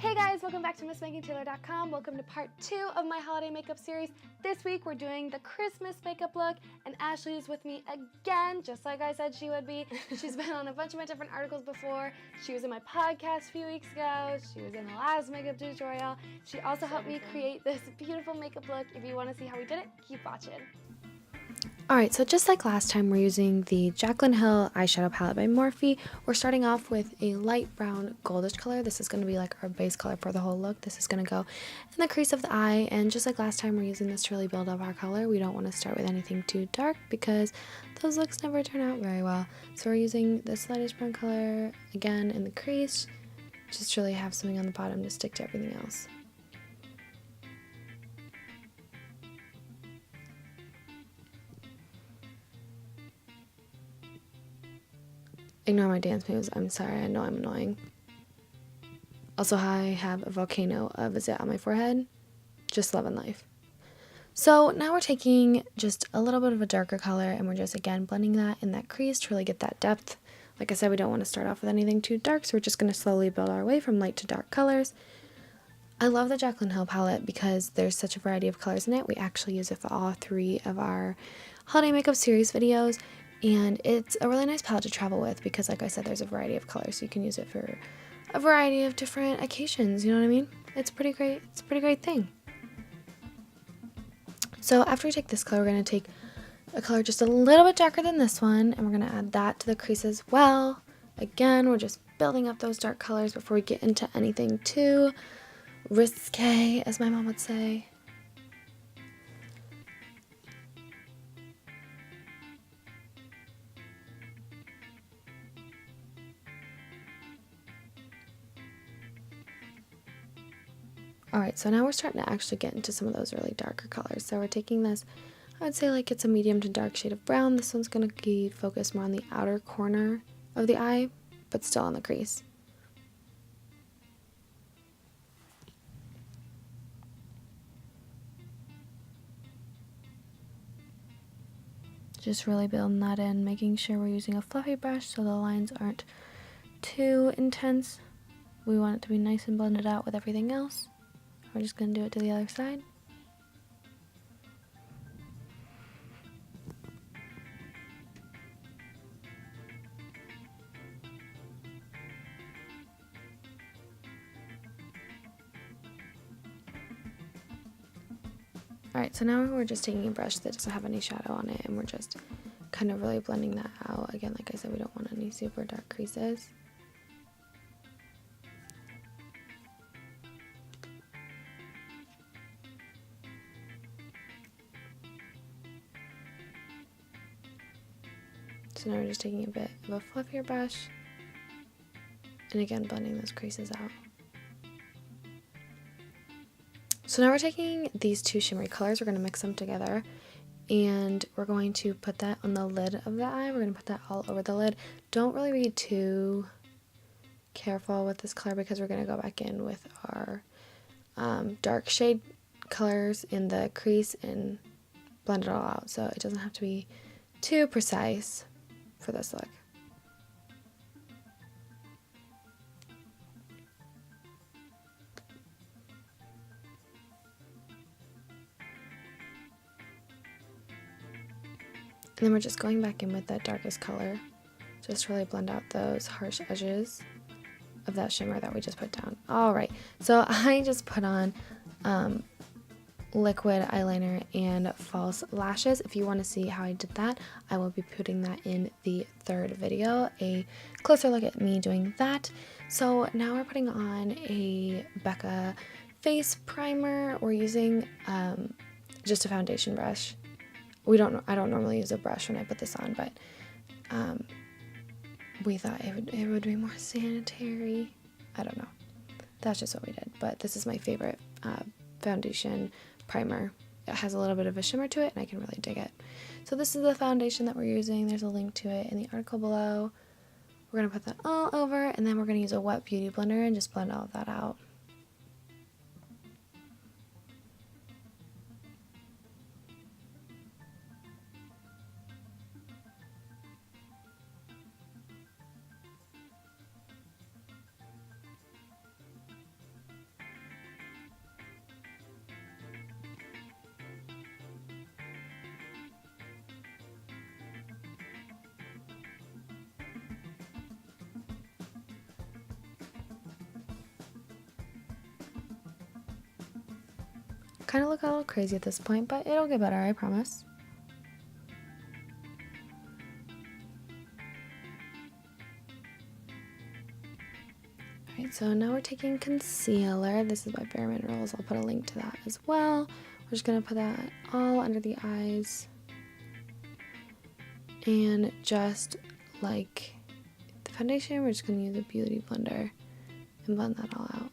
Hey guys, welcome back to MissMeganTaylor.com. Welcome to part 2 of my holiday makeup series. This week we're doing the Christmas makeup look, and Ashley is with me again, just like I said she would be. She's been on a bunch of my different articles before. She was in my podcast a few weeks ago. She was in the last makeup tutorial. She also helped me create this beautiful makeup look. If you want to see how we did it, keep watching. Alright, so just like last time, we're using the Jaclyn Hill eyeshadow palette by Morphe. We're starting off with a light brown goldish color. This is going to be like our base color for the whole look. This is going to go in the crease of the eye, and just like last time, we're using this to really build up our color. We don't want to start with anything too dark because those looks never turn out very well. So we're using this lightish brown color again in the crease, just to really have something on the bottom to stick to everything else. Ignore my dance moves. I'm sorry. I know I'm annoying. Also, I have a volcano of a zit on my forehead. Just love and life. So now we're taking just a little bit of a darker color, and we're just, again, blending that in that crease to really get that depth. Like I said, we don't want to start off with anything too dark, so we're just going to slowly build our way from light to dark colors. I love the Jaclyn Hill palette because there's such a variety of colors in it. We actually use it for all 3 of our holiday makeup series videos. And it's a really nice palette to travel with because, like I said, there's a variety of colors, so you can use it for a variety of different occasions, you know what I mean? It's pretty great. It's a pretty great thing. So after we take this color, we're going to take a color just a little bit darker than this one, and we're going to add that to the crease as well. Again, we're just building up those dark colors before we get into anything too risque, as my mom would say. Alright, so now we're starting to actually get into some of those really darker colors. So we're taking this, I would say like it's a medium to dark shade of brown. This one's going to be focused more on the outer corner of the eye, but still on the crease. Just really building that in, making sure we're using a fluffy brush so the lines aren't too intense. We want it to be nice and blended out with everything else. We're just going to do it to the other side. Alright, so now we're just taking a brush that doesn't have any shadow on it, and we're just kind of really blending that out. Again, like I said, we don't want any super dark creases. So now we're just taking a bit of a fluffier brush, and again blending those creases out. So now we're taking these 2 shimmery colors, we're going to mix them together, and we're going to put that on the lid of the eye. We're going to put that all over the lid. Don't really be too careful with this color because we're going to go back in with our dark shade colors in the crease and blend it all out. So it doesn't have to be too precise for this look. And then we're just going back in with that darkest color, just to really blend out those harsh edges of that shimmer that we just put down. Alright, so I just put on liquid eyeliner and false lashes. If you want to see how I did that, I will be putting that in the 3rd video, a closer look at me doing that. So now we're putting on a Becca face primer. We're using just a foundation brush. I don't normally use a brush when I put this on, but we thought it would be more sanitary. I don't know. That's just what we did. But this is my favorite foundation primer. It has a little bit of a shimmer to it, and I can really dig it. So this is the foundation that we're using. There's a link to it in the article below. We're going to put that all over, and then we're going to use a wet beauty blender and just blend all of that out. Kind of look a little crazy at this point, but it'll get better, I promise. Alright, so now we're taking concealer. This is by Bare Minerals. I'll put a link to that as well. We're just going to put that all under the eyes. And just like the foundation, we're just going to use a beauty blender and blend that all out.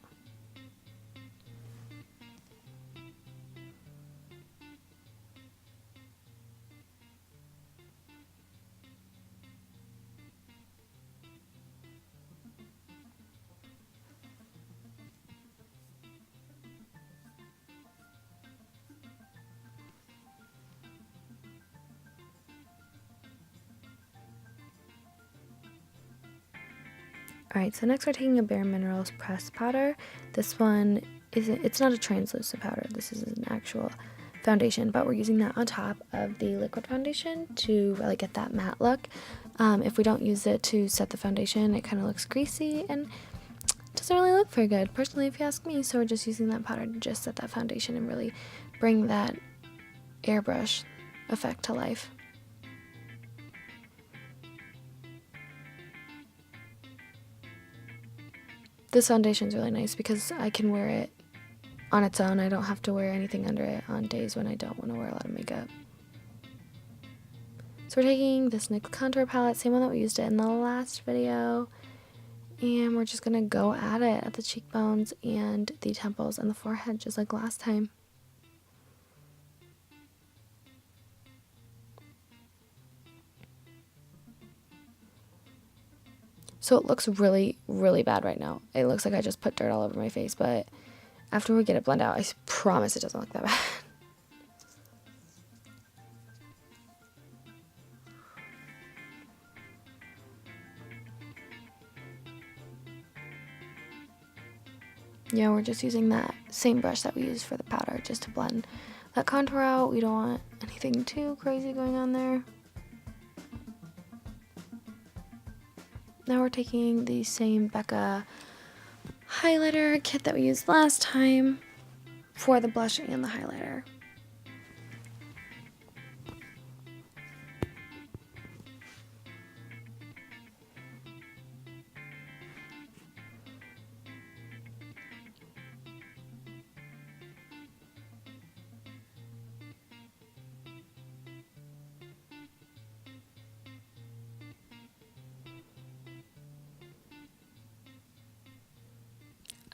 Alright, so next we're taking a Bare Minerals pressed powder. This one it's not a translucent powder. This is an actual foundation, but we're using that on top of the liquid foundation to really get that matte look. If we don't use it to set the foundation, it kind of looks greasy and doesn't really look very good, personally, if you ask me. So we're just using that powder to just set that foundation and really bring that airbrush effect to life. This foundation is really nice because I can wear it on its own. I don't have to wear anything under it on days when I don't want to wear a lot of makeup. So we're taking this NYX contour palette, same one that we used it in the last video, and we're just going to go at it at the cheekbones and the temples and the forehead just like last time. So it looks really, really bad right now. It looks like I just put dirt all over my face, but after we get it blended out, I promise it doesn't look that bad. Yeah, we're just using that same brush that we used for the powder just to blend that contour out. We don't want anything too crazy going on there. Now we're taking the same Becca highlighter kit that we used last time for the blush and the highlighter.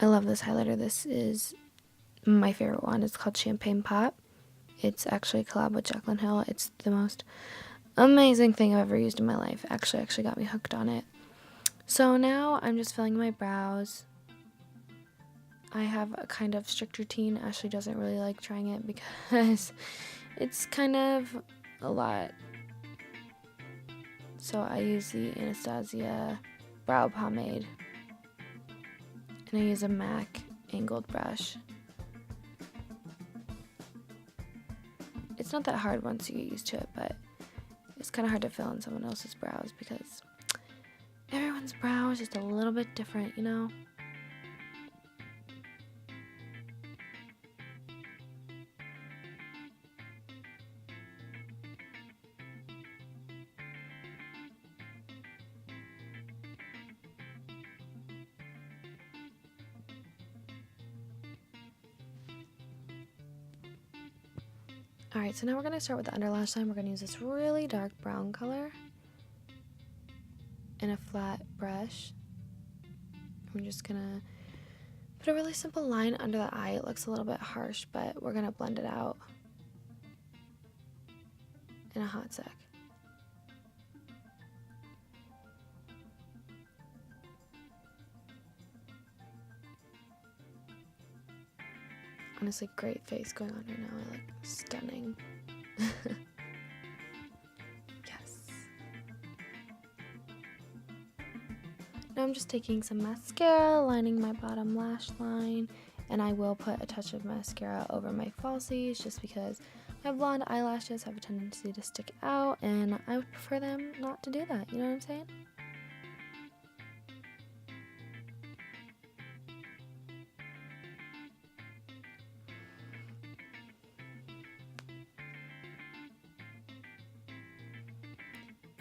I love this highlighter. This is my favorite one. It's called Champagne Pop. It's actually a collab with Jaclyn Hill. It's the most amazing thing I've ever used in my life. Actually got me hooked on it. So now I'm just filling my brows. I have a kind of strict routine. Ashley doesn't really like trying it because it's kind of a lot. So I use the Anastasia brow pomade. And I use a MAC angled brush. It's not that hard once you get used to it, but it's kind of hard to fill in someone else's brows because everyone's brow is just a little bit different, you know? Alright, so now we're going to start with the under lash line. We're going to use this really dark brown color in a flat brush. We're just going to put a really simple line under the eye. It looks a little bit harsh, but we're going to blend it out in a hot sec. Honestly, great face going on right now. I look stunning. Yes. Now I'm just taking some mascara, lining my bottom lash line, and I will put a touch of mascara over my falsies just because my blonde eyelashes have a tendency to stick out, and I would prefer them not to do that. You know what I'm saying?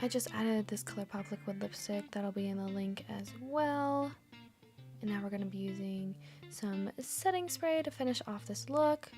I just added this ColourPop liquid lipstick that'll be in the link as well. And now we're going to be using some setting spray to finish off this look.